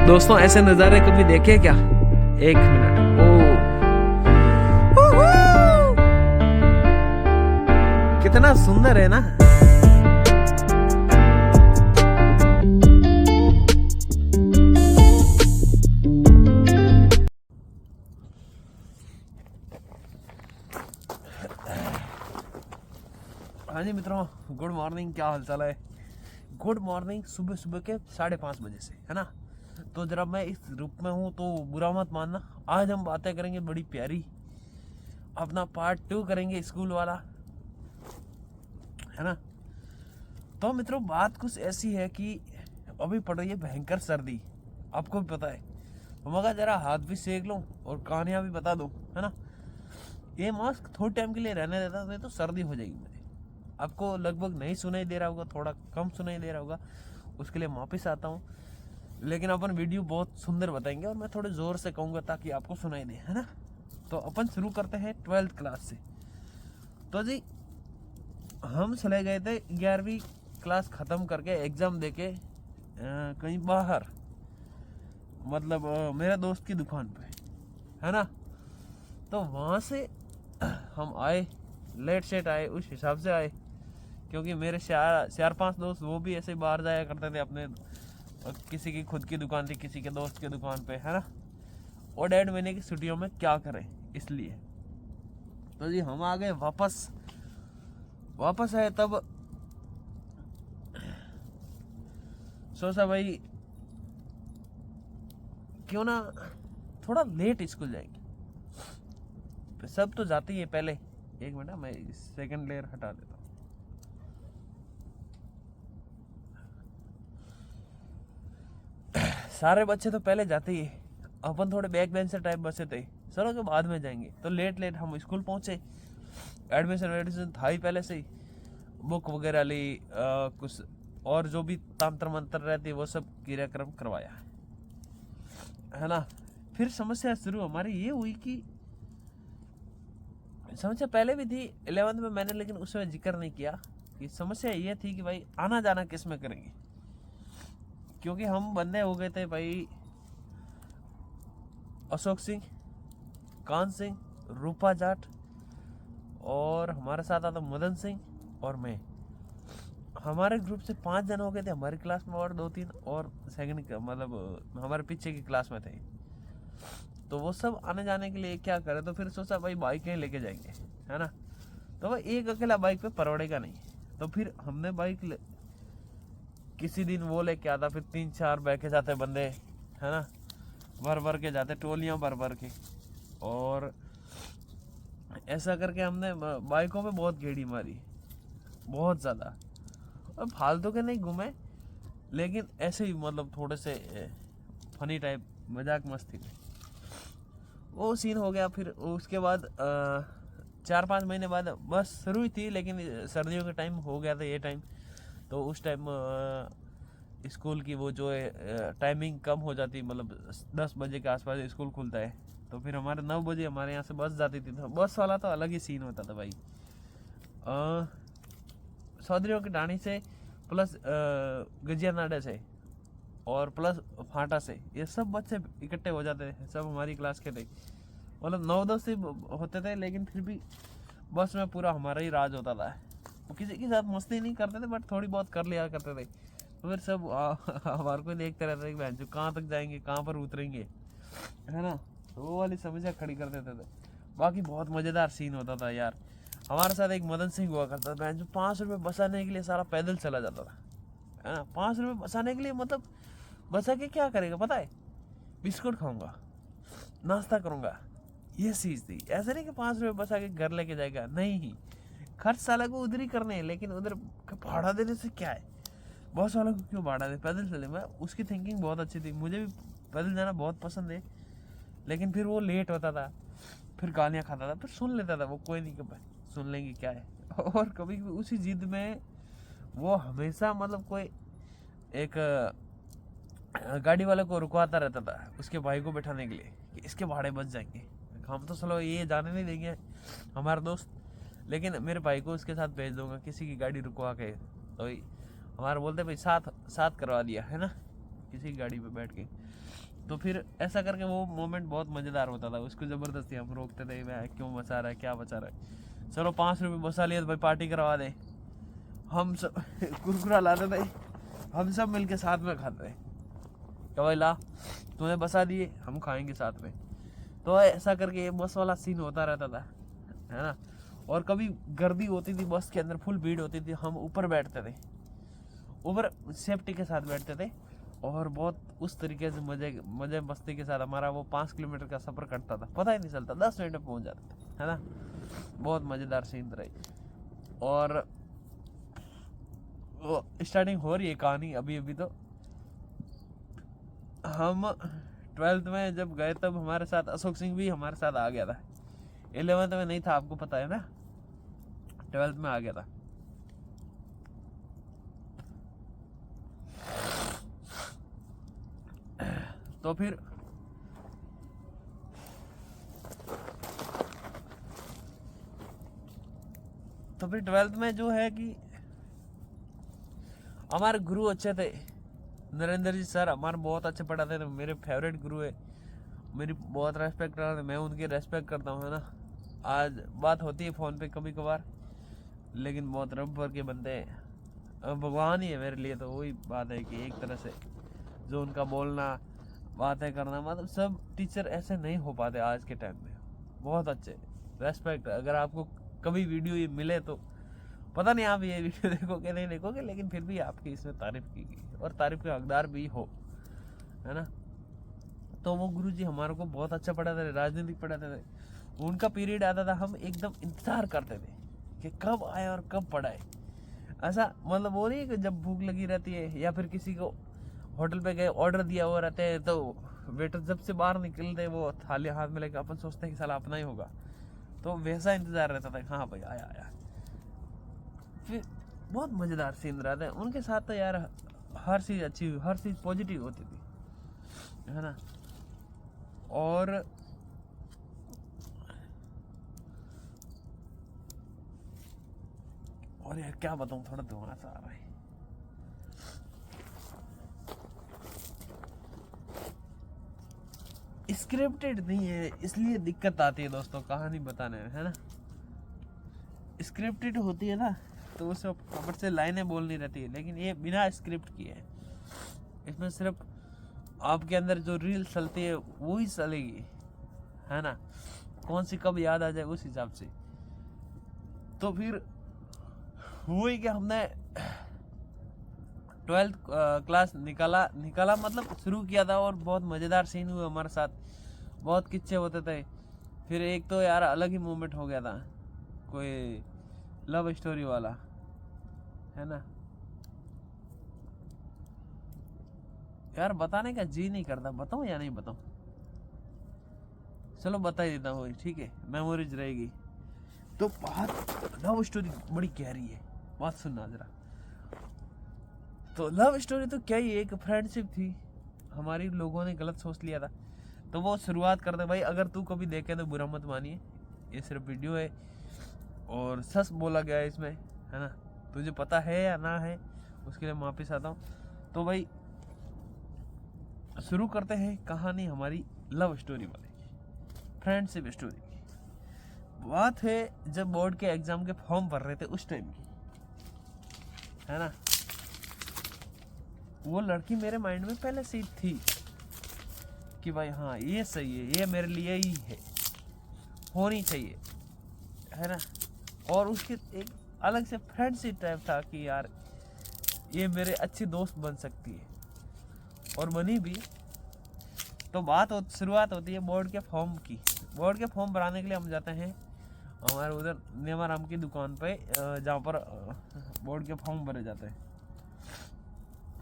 दोस्तों ऐसे नज़ारे कभी देखे क्या? एक मिनट। कितना सुंदर है ना। हाँ जी मित्रों, गुड मॉर्निंग। क्या हाल चाल है? गुड मॉर्निंग सुबह सुबह के 5:30 बजे से, है ना। तो जरा मैं इस ग्रुप में हूँ तो बुरा मत मानना। आज हम बातें करेंगे बड़ी प्यारी, अपना पार्ट 2 करेंगे स्कूल वाला, है ना। तो मित्रों बात कुछ ऐसी है कि अभी पड़ रही है भयंकर सर्दी, आपको भी पता है। तो मगर जरा हाथ भी सेक लूँ और कहानियाँ भी बता दूँ, है ना। ये मास्क थोड़े टाइम के लिए रहने देता तो सर्दी हो जाएगी मेरी। आपको लगभग नहीं सुनाई दे रहा होगा, थोड़ा कम सुनाई दे रहा होगा, उसके लिए वापस आता हूँ। लेकिन अपन वीडियो बहुत सुंदर बताएंगे और मैं थोड़े ज़ोर से कहूँगा ताकि आपको सुनाई दे, है ना। तो अपन शुरू करते हैं 12th क्लास से। तो जी हम चले गए थे 11वीं क्लास ख़त्म करके एग्ज़ाम देके कहीं बाहर, मतलब मेरे दोस्त की दुकान पे, है ना। तो वहाँ से हम आए, लेट सेट आए, उस हिसाब से आए क्योंकि मेरे चार पांच दोस्त वो भी ऐसे बाहर जाया करते थे अपने, किसी की खुद की दुकान थी, किसी के दोस्त की दुकान पे, है ना। और 1.5 महीने की छुट्टियों में क्या करें, इसलिए तो जी हम आ गए वापस आए। तब सोचा भाई क्यों ना थोड़ा लेट स्कूल जाएंगे। सब तो जाते ही है पहले। एक मिनट, मैं सेकंड लेयर हटा देता हूँ। सारे बच्चे तो पहले जाते ही, अपन थोड़े बैक बेंचर टाइप बचे थे, चलो जो बाद में जाएंगे। तो लेट हम स्कूल पहुंचे। एडमिशन था ही पहले से ही, बुक वगैरह ली, कुछ और जो भी तंत्र मंत्र रहती वो सब क्रियाक्रम करवाया, है ना। फिर समस्या शुरू हमारी ये हुई कि समस्या पहले भी थी 11th में मैंने, लेकिन उसमें जिक्र नहीं किया कि समस्या ये थी कि भाई आना जाना किस में करेंगे। क्योंकि हम बंदे हो गए थे भाई, अशोक सिंह, कान सिंह, रूपा जाट, और हमारे साथ आता मदन सिंह और मैं। हमारे ग्रुप से 5 जन हो गए थे हमारी क्लास में, और 2-3 और सेकंड मतलब हमारे पीछे की क्लास में थे। तो वो सब आने जाने के लिए क्या करे, तो फिर सोचा भाई बाइकें लेके जाएंगे, है ना। तो भाई एक अकेला बाइक पे परवड़ेगा नहीं, तो फिर हमने किसी दिन वो लेके आता, फिर 3-4 बैठे जाते बंदे, है ना, भर के जाते, टोलियां भर के। और ऐसा करके हमने बाइकों पे बहुत गेड़ी मारी, बहुत ज़्यादा। और फालतू के नहीं घूमे, लेकिन ऐसे ही मतलब थोड़े से फनी टाइप, मजाक मस्ती में वो सीन हो गया। फिर उसके बाद 4-5 महीने बाद बस शुरू ही थी, लेकिन सर्दियों का टाइम हो गया था ये टाइम। तो उस टाइम स्कूल की वो जो है टाइमिंग कम हो जाती, मतलब 10 बजे के आसपास स्कूल खुलता है। तो फिर हमारे 9 बजे हमारे यहाँ से बस जाती थी। तो बस वाला तो अलग ही सीन होता था भाई। चौधरीयों की डाणी से प्लस गजिया नाडा से और प्लस फाटा से, ये सब बच्चे इकट्ठे हो जाते थे, सब हमारी क्लास के थे। मतलब 9-10 से होते थे, लेकिन फिर भी बस में पूरा हमारा ही राज होता था। वो किसी के साथ मस्ती नहीं करते थे, बट थोड़ी बहुत कर लिया करते थे। तो फिर सब हमारे को देखते रहते थे कि बहन जो कहाँ तक जाएंगे, कहाँ पर उतरेंगे, है ना। तो वो वाली समस्या खड़ी कर देते थे। बाकी बहुत मज़ेदार सीन होता था यार। हमारे साथ एक मदन सिंह हुआ करता था, बहन जो 5 रुपये बचाने के लिए सारा पैदल चला जाता था, है ना। 5 रुपये बचाने के लिए, मतलब बचा के क्या करेगा पता है? बिस्कुट खाऊंगा, नाश्ता करूंगा, ये चीज़ थी। ऐसा नहीं कि 5 रुपये बचा के घर लेके जाएगा, नहीं ही। खर्च साला को उधर ही करने हैं, लेकिन उधर भाड़ा देने से क्या है? बहुत सालों को क्यों भाड़ा दे, पैदल चले। मैं उसकी थिंकिंग बहुत अच्छी थी, मुझे भी पैदल जाना बहुत पसंद है। लेकिन फिर वो लेट होता था, फिर गालियाँ खाता था, फिर सुन लेता था वो, कोई नहीं कि भाई सुन लेंगे क्या है। और कभी उसी जिद में वो हमेशा मतलब कोई एक गाड़ी वाले को रुकवाता रहता था उसके भाई को बैठाने के लिए कि इसके भाड़े बच जाएंगे। हम तो चलो ये जाने नहीं देंगे हमारा दोस्त, लेकिन मेरे भाई को उसके साथ भेज दूंगा किसी की गाड़ी रुकवा के। तो हमारे बोलते भाई साथ करवा दिया, है ना। किसी गाड़ी पे बैठ के। तो फिर ऐसा करके वो मोमेंट बहुत मज़ेदार होता था। उसको ज़बरदस्ती हम रोकते थे, मैं क्यों बचा रहा है, क्या बचा रहा है, चलो 5 रुपये बचा लिए तो भाई पार्टी करवा दे। हम सब कुरकुरा लाते थे, हम सब मिलके साथ में खाते थे कि भाई ला तूने बसा दिए, हम खाएंगे साथ में। तो ऐसा करके ये बस वाला सीन होता रहता था, है ना। और कभी गर्दी होती थी बस के अंदर, फुल भीड़ होती थी, हम ऊपर बैठते थे, ऊपर सेफ्टी के साथ बैठते थे। और बहुत उस तरीके से मजे मस्ती के साथ हमारा वो 5 किलोमीटर का सफ़र कटता था, पता ही नहीं चलता, 10 मिनट में पहुंच जाते थे, है ना। बहुत मज़ेदार सीन रही। और वो स्टार्टिंग हो रही है कहानी अभी अभी। तो हम 12th में जब गए तब हमारे साथ अशोक सिंह भी हमारे साथ आ गया था। 11th में नहीं था, आपको पता है ना, 12th में आ गया था। तो फिर फिर 12th में जो है कि हमारे गुरु अच्छे थे, नरेंद्र जी सर हमारे बहुत अच्छे पढ़ाते थे, मेरे फेवरेट गुरु है, मेरी बहुत रेस्पेक्ट करते, मैं उनकी रेस्पेक्ट करता हूँ, है ना। आज बात होती है फ़ोन पे कभी कभार, लेकिन बहुत रब भर के बंदे हैं, भगवान ही है मेरे लिए। तो वही बात है कि एक तरह से जो उनका बोलना, बातें करना, मतलब सब टीचर ऐसे नहीं हो पाते आज के टाइम में, बहुत अच्छे, रेस्पेक्ट। अगर आपको कभी वीडियो ये मिले तो पता नहीं आप ये वीडियो देखोगे नहीं देखोगे, लेकिन फिर भी आपकी इसमें तारीफ की गई और तारीफ के हकदार भी हो, है ना। तो वो गुरुजी हमारे को बहुत अच्छा पढ़ाते थे, राजनीतिक पढ़ाते थे। उनका पीरियड आता था, हम एकदम इंतजार करते थे कि कब आए और कब पढ़ाए। ऐसा मतलब वो नहीं कि जब भूख लगी रहती है या फिर किसी को होटल पे गए, ऑर्डर दिया हुआ रहते हैं, तो वेटर जब से बाहर निकलते वो थाली हाथ में लेकर अपन सोचते हैं कि साला अपना ही होगा, तो वैसा इंतजार रहता था, हाँ भाई आया आया। फिर बहुत मज़ेदार सीन रहते हैं उनके साथ। तो यार हर चीज़ अच्छी, हर चीज़ पॉजिटिव होती थी, है ना। और यार क्या बताऊँ, थोड़ा दिमाग सा आ रहा है। स्क्रिप्टेड नहीं है इसलिए दिक्कत आती है दोस्तों कहानी बताने में, है ना। स्क्रिप्टेड होती है ना तो उसे ऊपर से लाइनें बोलनी रहती है, लेकिन ये बिना स्क्रिप्ट किए है। इसमें सिर्फ आपके अंदर जो रील चलती है वो ही चलेगी, है ना, कौन सी कब याद आ जाए उस हिसाब से। तो फिर वही कि हमने 12th क्लास निकाला मतलब शुरू किया था, और बहुत मज़ेदार सीन हुए हमारे साथ, बहुत किस्से होते थे। फिर एक तो यार अलग ही मोमेंट हो गया था, कोई लव स्टोरी वाला, है ना। यार बताने का जी नहीं करता, बताऊँ या नहीं बताऊँ, चलो बता ही देता हूँ, ठीक है, मेमोरीज रहेगी। तो बात लव स्टोरी बड़ी गहरी है, बात सुनना जरा। तो लव स्टोरी तो क्या ही, एक फ्रेंडशिप थी हमारी, लोगों ने गलत सोच लिया था। तो वो शुरुआत करते, भाई अगर तू कभी देखे तो बुरा मत मानिए, ये सिर्फ वीडियो है और सच बोला गया है इसमें, है ना। तुझे पता है या ना है उसके लिए माफी चाहता हूँ। तो भाई शुरू करते हैं कहानी हमारी लव स्टोरी वाली, फ्रेंडशिप स्टोरी की। बात है जब बोर्ड के एग्जाम के फॉर्म भर रहे थे उस टाइम की, है ना। वो लड़की मेरे माइंड में पहले से थी कि भाई हाँ ये सही है, ये मेरे लिए ही है, होनी चाहिए, है ना। और उसके एक अलग से फ्रेंडशिप टाइप था कि यार ये मेरे अच्छी दोस्त बन सकती है, और बनी भी। तो शुरुआत होती है बोर्ड के फॉर्म की। बोर्ड के फॉर्म भराने के लिए हम जाते हैं हमारे उधर नेमाराम की दुकान पे, जहाँ पर बोर्ड के फॉर्म भरे जाते हैं।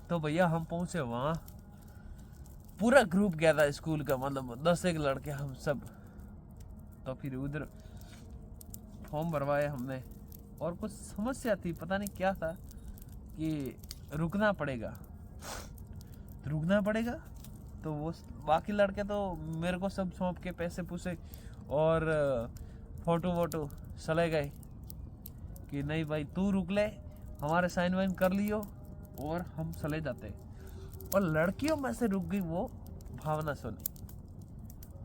तो भैया हम पहुँचे वहाँ, पूरा ग्रुप गया था स्कूल का, मतलब 10 एक लड़के हम सब। तो फिर उधर फॉर्म भरवाए हमने, और कुछ समस्या थी, पता नहीं क्या था, कि रुकना पड़ेगा। तो वो बाकी लड़के तो मेरे को सब सौंप के पैसे पूछे और फोटो वोटो चले गए कि नहीं भाई तू रुक ले, हमारे साइन वाइन कर लियो और हम चले जाते। और लड़कियों में से रुक गई वो भावना सोनी।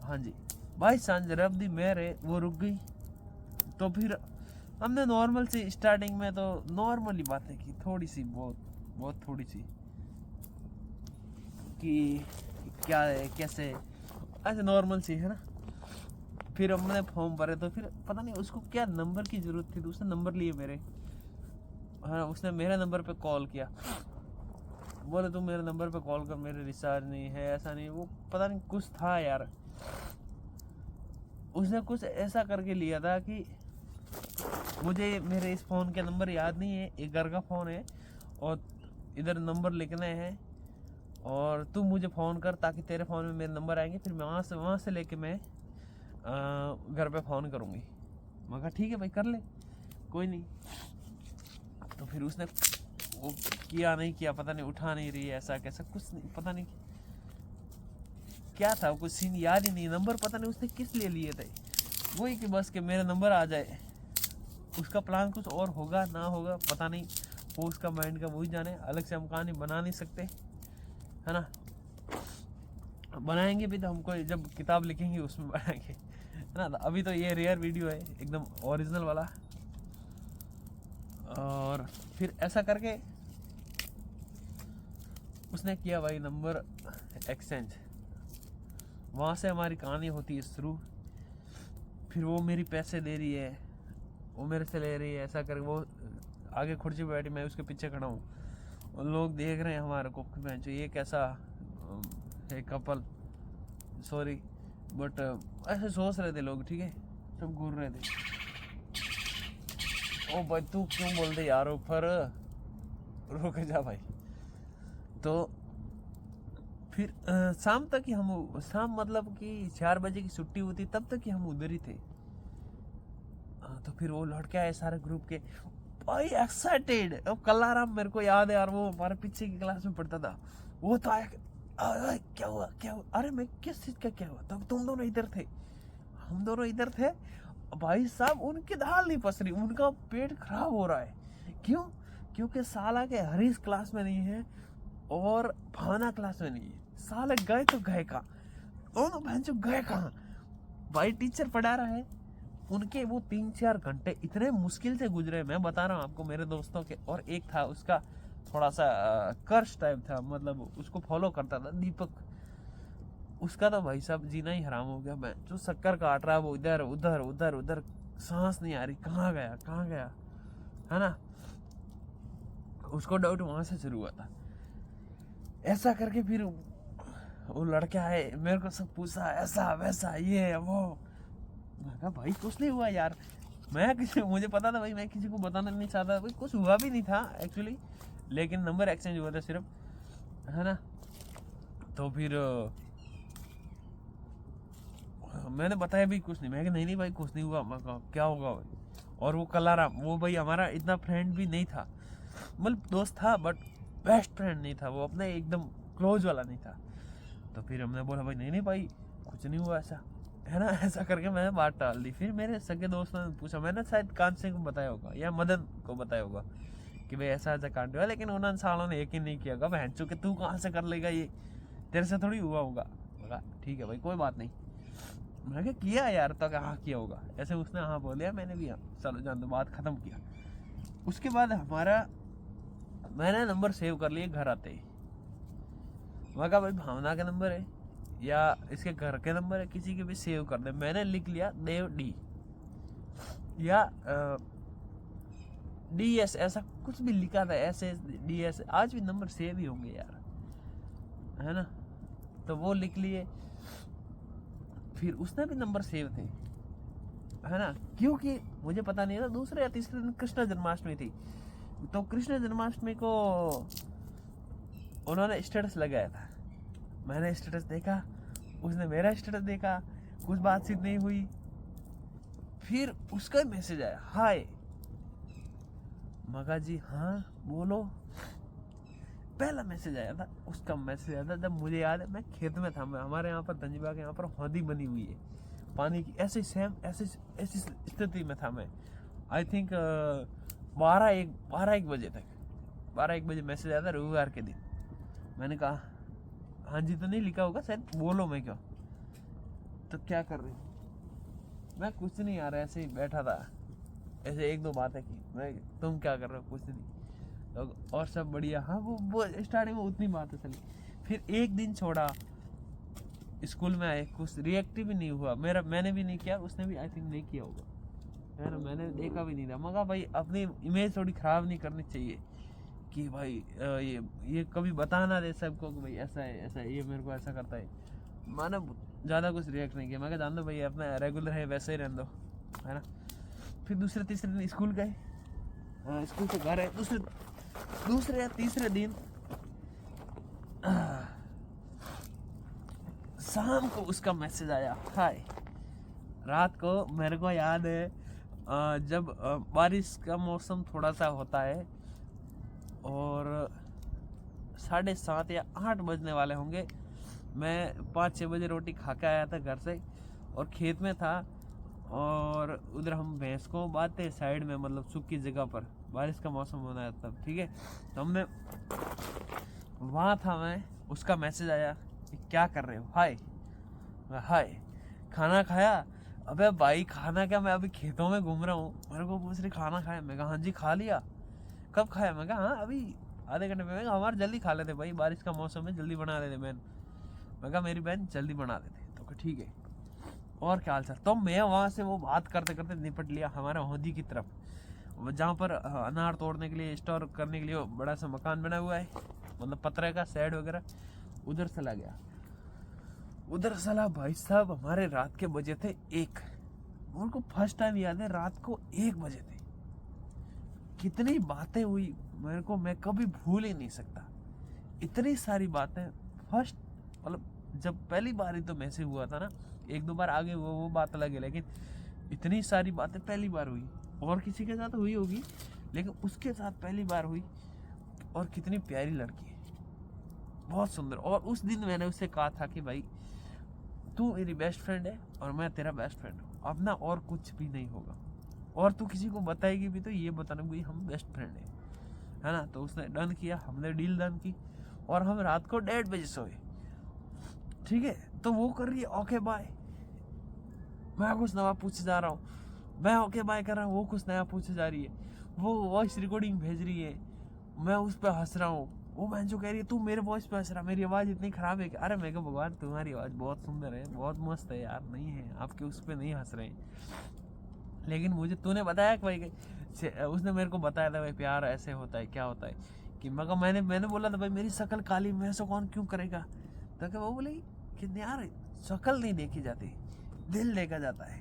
हाँ जी भाई, सांझ रब दी मेहर है, वो रुक गई। तो फिर हमने नॉर्मल सी स्टार्टिंग में तो नॉर्मली बातें की, थोड़ी सी, बहुत थोड़ी सी, कि क्या है कैसे, ऐसे नॉर्मल सी है ना। फिर हमने फॉर्म भरे, तो फिर पता नहीं उसको क्या नंबर की ज़रूरत थी, तो उसने नंबर लिए मेरे। हाँ, उसने मेरे नंबर पे कॉल किया, बोले तुम मेरे नंबर पे कॉल कर, मेरे रिचार्ज नहीं है, ऐसा नहीं, वो पता नहीं कुछ था यार। उसने कुछ ऐसा करके लिया था कि मुझे मेरे इस फ़ोन के नंबर याद नहीं है, एक घर का फ़ोन है और इधर नंबर लिखने हैं, और तू मुझे फ़ोन कर ताकि तेरे फ़ोन में मेरे नंबर आएंगे, फिर मैं वहाँ से लेके मैं घर पे फ़ोन करूँगी। मैं कहा ठीक है भाई, कर ले, कोई नहीं। तो फिर उसने वो किया नहीं किया, पता नहीं, उठा नहीं रही, ऐसा कैसा कुछ नहीं, पता नहीं क्या था, कुछ सीन याद ही नहीं। नंबर पता नहीं उसने किस लिए लिए थे, वही कि बस कि मेरा नंबर आ जाए। उसका प्लान कुछ और होगा ना होगा पता नहीं, वो उसका माइंड का वही जाने। अलग से हम कहानी बना नहीं सकते, है ना। बनाएंगे भी तो हमको जब किताब लिखेंगे उसमें बनाएंगे, है ना। अभी तो ये रेयर वीडियो है, एकदम ओरिजिनल वाला। और फिर ऐसा करके उसने किया भाई नंबर एक्सचेंज, वहाँ से हमारी कहानी होती है शुरू। फिर वो मेरी पैसे दे रही है, वो मेरे से ले रही है, ऐसा करके वो आगे कुर्सी पे बैठी, मैं उसके पीछे खड़ा हूँ, और लोग देख रहे हैं हमारे को, ये कैसा है कपल, सॉरी बट ऐसे सोच रहे थे लोग, ठीक है, सब घूर रहे थे। ओ भाई तू क्यों बोल दे यार ऊपर, रुक जा भाई। तो फिर शाम तक ही हम, शाम मतलब कि 4 बजे की छुट्टी होती तब तक ही हम उधर ही थे। तो फिर वो लड़के आए सारे ग्रुप के, भाई एक्साइटेड। अब कलाराम मेरे को याद है यार, वो हमारे पीछे की क्लास में पढ़ता था, वो तो आया, क्या हुआ क्या हुआ, अरे मैं किस चीज का क्या हुआ, तब तुम दोनों इधर थे, हम दोनों इधर थे। भाई साहब उनकी दाल नहीं पस रही, उनका पेट खराब हो रहा है। क्यों? क्योंकि साला के हरीश क्लास में नहीं है और भावना क्लास में नहीं है। साले गए तो गए कहाँ, दोनों बहन जो गए कहाँ। भाई टीचर पढ़ा रहा है, उनके वो 3-4 घंटे इतने मुश्किल से गुजरे, मैं बता रहा हूँ आपको, मेरे दोस्तों के। और एक था उसका थोड़ा सा कर्श टाइप था, मतलब उसको फॉलो करता था, दीपक। उसका तो भाई साहब जीना ही हराम हो गया। मैं जो शक्कर काट रहा है, वो इधर उधर उधर उधर, सांस नहीं आ रही, कहाँ गया, है ना। उसको डाउट वहां से शुरू हुआ था। ऐसा करके फिर वो लड़के आए, मेरे को सब पूछा, ऐसा वैसा ये वो। मैं कहा भाई कुछ नहीं हुआ यार, मुझे पता था भाई, मैं किसी को बताना नहीं चाहता भाई, कुछ हुआ भी नहीं था एक्चुअली, लेकिन नंबर एक्सचेंज हुआ था सिर्फ, है ना। तो फिर मैंने बताया भी कुछ नहीं, मैं कहा नहीं भाई कुछ नहीं हुआ। मैं कहा क्या होगा भाई। और वो कलाराम, वो भाई हमारा इतना फ्रेंड भी नहीं था, मतलब दोस्त था बट बेस्ट फ्रेंड नहीं था, वो अपने एकदम क्लोज वाला नहीं था। तो फिर हमने बोला भाई नहीं भाई कुछ नहीं हुआ ऐसा, है ना। ऐसा करके मैंने बात टाल दी। फिर मेरे सगे दोस्त ने पूछा, मैंने शायद कांसे को बताया होगा या मदन को बताया होगा कि भाई ऐसा ऐसा कांड हुआ, लेकिन उन सालों ने यकीन नहीं किया। बहन चुके तू कहाँ से कर लेगा, ये तेरे से थोड़ी हुआ होगा। बोला ठीक है भाई कोई बात नहीं। मैंने कहा किया यार, तो हाँ किया होगा, ऐसे उसने हाँ बोल दिया, मैंने भी हाँ, चलो जान दो, बात खत्म किया। उसके बाद मैंने नंबर सेव कर लिए घर आते ही। मैं कहा भाई भावना का नंबर है या इसके घर के नंबर है, किसी के भी सेव कर दे। मैंने लिख लिया देव डी या DS, ऐसा कुछ भी लिखा था, ऐसे DS। आज भी नंबर सेव ही होंगे यार, है ना। तो वो लिख लिए। फिर उसने भी नंबर सेव थे, है ना, क्योंकि मुझे पता नहीं था, दूसरे या तीसरे दिन कृष्ण जन्माष्टमी थी। तो कृष्ण जन्माष्टमी को उन्होंने स्टेटस लगाया था, मैंने स्टेटस देखा, उसने मेरा स्टेटस देखा, कुछ बातचीत नहीं हुई। फिर उसका मैसेज आया, हाय। मगा जी हाँ बोलो। पहला मैसेज आया था, उसका मैसेज आया था जब मुझे याद है मैं खेत में था। मैं हमारे यहाँ पर धंजीबा के यहाँ पर हौदी बनी हुई है पानी की, ऐसी सेम ऐसी स्थिति में था मैं। आई थिंक 12-1 बजे तक, 12-1 बजे मैसेज आया था रविवार के दिन। मैंने कहा हाँ जी तो नहीं लिखा होगा शायद, बोलो मैं क्या, तो क्या कर रही हो? मैं कुछ नहीं यार, ऐसे ही बैठा था, ऐसे एक दो बातें की। मैं तुम क्या कर रहे हो? कुछ नहीं। तो और सब बढ़िया। हाँ वो स्टार्टिंग में उतनी बातें चली, फिर एक दिन छोड़ा, स्कूल में आए, कुछ रिएक्ट भी नहीं हुआ मेरा, मैंने भी नहीं किया, उसने भी आई थिंक नहीं किया होगा, है ना, मैंने देखा भी नहीं था। मगर भाई अपनी इमेज थोड़ी ख़राब नहीं करनी चाहिए कि भाई ये कभी बता ना दे सबको कि भाई ऐसा है, ये मेरे को ऐसा करता है। मैंने ज़्यादा कुछ रिएक्ट नहीं किया, मैं जान दो भाई अपना रेगुलर है वैसे ही रहने दो, है ना। फिर दूसरे तीसरे दिन स्कूल गए, स्कूल से घर आए, दूसरे या तीसरे दिन शाम को उसका मैसेज आया, हाय। रात को मेरे को याद है जब बारिश का मौसम थोड़ा सा होता है और 7:30 या 8 बजने वाले होंगे, मैं 5-6 बजे रोटी खा के आया था घर से और खेत में था, और उधर हम भैंस को बांधते साइड में, मतलब सूखी जगह पर, बारिश का मौसम होना है तब, ठीक है। तो हमने वहाँ था मैं, उसका मैसेज आया कि क्या कर रहे हो, हाय। हाय, खाना खाया? अबे भाई खाना क्या, मैं अभी खेतों में घूम रहा हूँ। मेरे को पूछ रही खाना खाया? मैं कहा हाँ जी खा लिया। कब खाया? मैं कहा हाँ अभी आधे घंटे में। मैं कहा हमारे जल्दी खा लेते भाई, बारिश का मौसम है, जल्दी बना लेते बहन। मैं कहा मेरी बहन जल्दी बना देते, तो कहा ठीक है, और क्या हाल चाल। तो मैं वहाँ से वो बात करते करते निपट लिया हमारे होदी की तरफ, जहाँ पर अनार तोड़ने के लिए, स्टोर करने के लिए बड़ा सा मकान बना हुआ है, मतलब पतरे का शेड वगैरह, उधर चला गया। उधर साला भाई साहब हमारे रात के बजे थे 1। उनको फर्स्ट टाइम याद है, रात को 1 बजे थे। कितनी बातें हुई मेरे को, मैं कभी भूल ही नहीं सकता। इतनी सारी बातें, फर्स्ट मतलब जब पहली बार ही तो मैं से हुआ था ना, 1-2 बार आगे वो बात अलग है, लेकिन इतनी सारी बातें पहली बार हुई। और किसी के साथ हुई होगी, लेकिन उसके साथ पहली बार हुई। और कितनी प्यारी लड़की है, बहुत सुंदर। और उस दिन मैंने उससे कहा था कि भाई तू मेरी बेस्ट फ्रेंड है और मैं तेरा बेस्ट फ्रेंड हूँ, अब ना और कुछ भी नहीं होगा, और तू किसी को बताएगी भी तो ये बताना भाई हम बेस्ट फ्रेंड है ना। तो उसने डन किया, हमने डील डन की, और हम रात को 1:30 बजे सोए, ठीक है। तो वो कर रही है ओके बाय, मैं कुछ नया पूछे जा रहा हूँ, मैं ओके बाय कर रहा हूँ, वो कुछ नया पूछे जा रही है, वो वॉइस रिकॉर्डिंग भेज रही है, मैं उस पर हंस रहा हूँ, वो बहन जो कह रही है तू मेरे वॉइस पे हंस रहा, मेरी आवाज़ इतनी ख़राब है कि अरे मैं कहा भगवान तुम्हारी आवाज़ बहुत सुंदर है, बहुत मस्त है यार, नहीं है आपके उस पर नहीं हंस रहे हैं। लेकिन मुझे तूने बताया कि भाई, उसने मेरे को बताया था भाई प्यार ऐसे होता है, क्या होता है कि मगर मैंने बोला था भाई मेरी शक्ल काली, मैं ऐसा कौन क्यों करेगा। तो क्या वो बोली कि यार शक्ल नहीं देखी जाती, दिल देखा जाता है।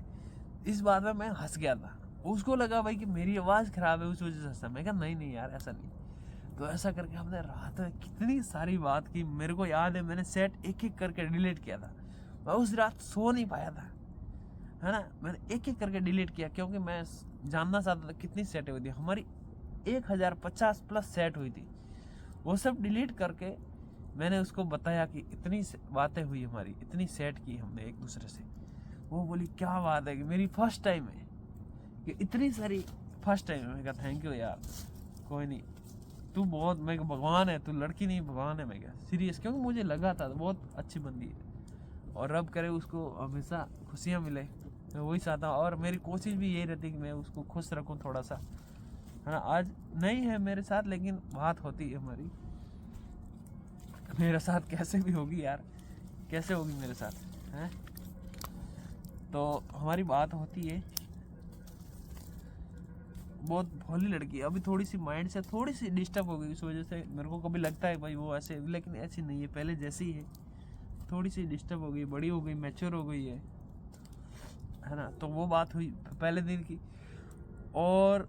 इस बात में मैं हंस गया था, उसको लगा भाई कि मेरी आवाज़ ख़राब है उस वजह से हंसा। मैं कहा नहीं यार ऐसा नहीं। तो ऐसा करके हमने रात में कितनी सारी बात की, मेरे को याद है मैंने सेट एक एक करके डिलीट किया था। मैं उस रात सो नहीं पाया था, है ना। मैंने एक एक करके डिलीट किया क्योंकि मैं जानना चाहता था कितनी सेट हुई थी। हमारी 1050 प्लस सेट हुई थी। वो सब डिलीट करके मैंने उसको बताया कि इतनी बातें हुई हमारी, इतनी सेट की हमने एक दूसरे से। वो बोली क्या बात है कि मेरी फर्स्ट टाइम है कि इतनी सारी फर्स्ट टाइम है। मैं कहा थैंक यू यार, कोई नहीं, तू बहुत, मैं भगवान है, तू लड़की नहीं भगवान है। मैं क्या सीरियस, क्योंकि मुझे लगा था बहुत अच्छी बंदी है, और रब करे उसको हमेशा खुशियाँ मिले, मैं वही चाहता हूँ। और मेरी कोशिश भी यही रहती है कि मैं उसको खुश रखूँ थोड़ा सा, है ना। आज नहीं है मेरे साथ, लेकिन बात होती है हमारी। मेरे साथ कैसे भी होगी यार, कैसे होगी मेरे साथ, हैं। तो हमारी बात होती है। बहुत भोली लड़की है, अभी थोड़ी सी माइंड से थोड़ी सी डिस्टर्ब हो गई, इस वजह से मेरे को कभी लगता है भाई वो ऐसे, लेकिन ऐसी नहीं है, पहले जैसी ही है। थोड़ी सी डिस्टर्ब हो गई, बड़ी हो गई, मैच्योर हो गई है ना। तो वो बात हुई पहले दिन की। और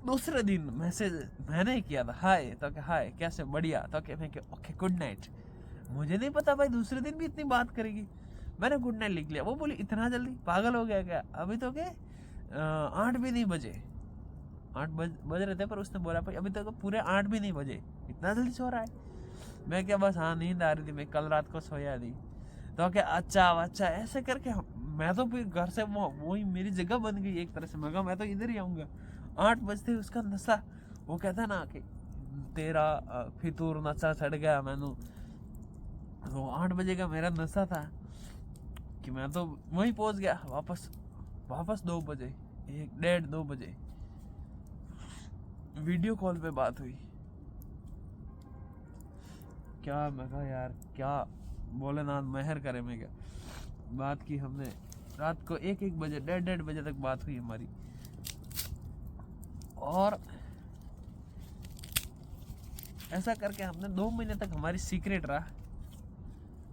दूसरे दिन मैसेज मैंने किया था, हाय, तो क्या हाय कैसे, बढ़िया, तो क्या मैं ओके गुड नाइट। मुझे नहीं पता भाई दूसरे दिन भी इतनी बात करेगी। मैंने गुड नाइट लिख लिया। वो बोली इतना जल्दी, पागल हो गया क्या, अभी तो क्या 8 भी नहीं बजे, 8 बज रहे थे, पर उसने बोला भाई अभी तक पूरे 8 भी नहीं बजे, इतना जल्दी सो रहा है। मैं क्या बस हाँ नींद आ रही थी, मैं कल रात को सोया थी। तो क्या अच्छा ऐसे करके मैं तो फिर घर से वही मेरी जगह बन गई एक तरह से। मैं कहा मैं तो इधर ही आऊँगा। 8 बजते उसका नशा, वो कहता ना कि तेरा फितूर नशा चढ़ गया मैनू, तो 8 बजे का मेरा नशा था कि मैं तो वहीं पहुंच गया। वापस 2 बजे, 1 1:30 2 बजे वीडियो कॉल पे बात हुई। क्या मैं कहा यार, क्या भोलेनाथ मेहर करे। मैं क्या बात की हमने, रात को 1 1 बजे 1:30 बजे तक बात हुई हमारी। और ऐसा करके हमने 2 महीने तक हमारी सीक्रेट रहा।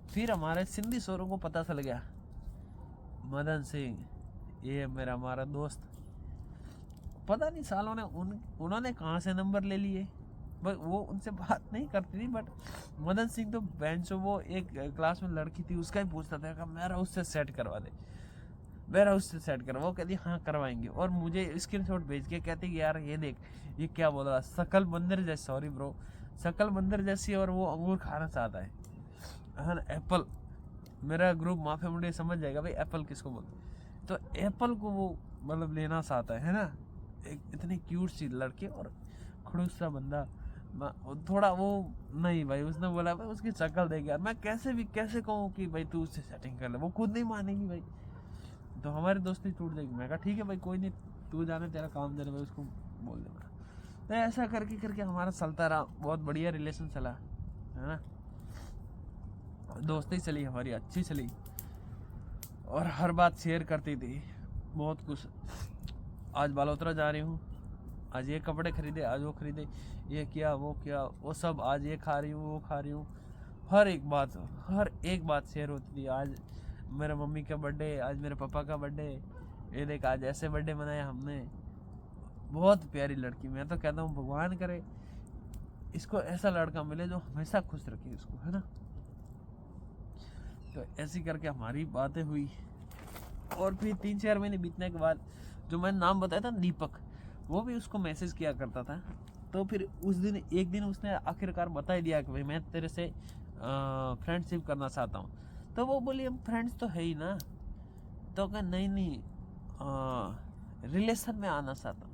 फिर हमारे सिंधी शोरों को पता चल गया, मदन सिंह ये मेरा हमारा दोस्त। पता नहीं सालों ने उन्होंने कहाँ से नंबर ले लिए, बस वो उनसे बात नहीं करती थी। बट मदन सिंह तो बेंचो, वो एक क्लास में लड़की थी उसका ही पूछता था कि मेरा उससे सेट करवा दे, मेरा उससे सेट करवा। वो कहती हाँ करवाएंगे, और मुझे स्क्रीनशॉट भेज के कहती कि यार ये देख ये क्या बोल रहा, शकल बंदर जैसी, सॉरी ब्रो, शकल बंदर जैसी, और वो अंगूर खाना चाहता है ना, एप्पल। मेरा ग्रुप माफिया मुंडे समझ जाएगा भाई एप्पल किसको बोलते। तो एप्पल को वो मतलब लेना चाहता है ना, एक इतनी क्यूट सी लड़की और खड़ूस सा बंदा। थोड़ा वो नहीं भाई, उसने बोला भाई उसकी शक्ल देख यार, मैं कैसे कहूँ कि भाई तू उससे सेटिंग कर ले, वो खुद नहीं मानेगी भाई, तो हमारी दोस्ती टूट जाएगी। मैं कहा ठीक है भाई कोई नहीं, तू जाने तेरा काम जाने भाई, उसको बोल देना। तो ऐसा करके करके हमारा चलता रहा, बहुत बढ़िया रिलेशन चला, है ना, दोस्ती चली हमारी, अच्छी चली, और हर बात शेयर करती थी, बहुत कुछ। आज बालोतरा जा रही हूँ, आज ये कपड़े खरीदे, आज वो खरीदे, ये किया वो सब, आज ये खा रही हूँ वो खा रही हूँ, हर एक बात शेयर होती थी। आज मेरे मम्मी का बर्थडे, आज मेरे पापा का बर्थडे, ये देख आज ऐसे बर्थडे मनाया हमने। बहुत प्यारी लड़की, मैं तो कहता हूँ भगवान करे इसको ऐसा लड़का मिले जो हमेशा खुश रखे इसको, है ना। तो ऐसी करके हमारी बातें हुई, और फिर 3 4 महीने बीतने के बाद जो मैंने नाम बताया था दीपक, वो भी उसको मैसेज किया करता था। तो फिर एक दिन उसने आखिरकार बता ही दिया कि भाई मैं तेरे से फ्रेंडशिप करना चाहता हूँ। तो वो बोली हम फ्रेंड्स तो है ही ना। तो कहा नहीं रिलेशन में आना चाहता हूँ,